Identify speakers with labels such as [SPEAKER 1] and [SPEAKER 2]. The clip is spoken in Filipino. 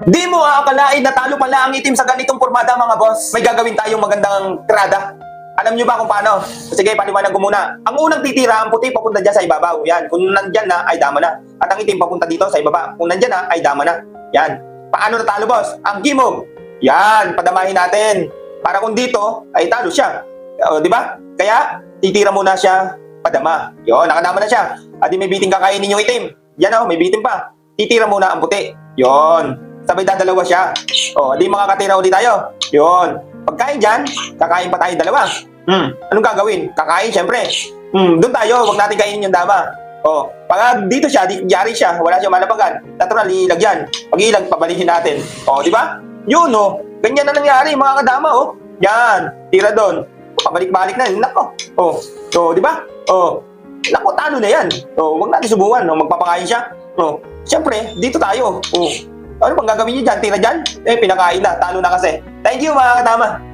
[SPEAKER 1] Di mo aakalain na talo pala ang itim sa ganitong pormada mga boss. May gagawin tayong magandang tirada. Alam nyo ba kung paano? Sige, paliwanag ko muna. Ang unang titira, ang puti papunta dyan sa ibabaw. Yan. Kung nandyan na, ay dama na. At ang itim papunta dito sa ibaba. Kung nandyan na, ay dama na. Yan. Paano natalo, boss? Ang gimog. Yan. Padamahin natin. Para kung dito, ay talo siya. O, di ba? Kaya, titira muna siya padama. Yon, nakadama na siya. At may biting kakainin yung itim. Yan o, may biting pa. Titira muna ang puti. Yon. Sabay dadalawa siya. O, di makakatira ulit tayo. Yon. Pagkain dyan, kakain pa tayo dalawa. Anong gagawin? Kakain, syempre. Doon tayo, wag natin kainin yung dama. O, pag dito siya, di yari siya, wala siyang malapagan. Natural, ilag yan. Pag ilag, pabalikin natin. O, di ba? Yun, o. Ganyan na nangyari, mga kadama, o. Yan, tira doon. Pabalik-balik na, nako. O, so, di ba? O, nako, talo na yan. O, wag natin subukan, o, magpapakain siya. O, syempre, dito tayo. O, ano pang gagawin niyo dyan? Tira dyan? Eh, pinakain na. Talo na kasi. Thank you, mga katama.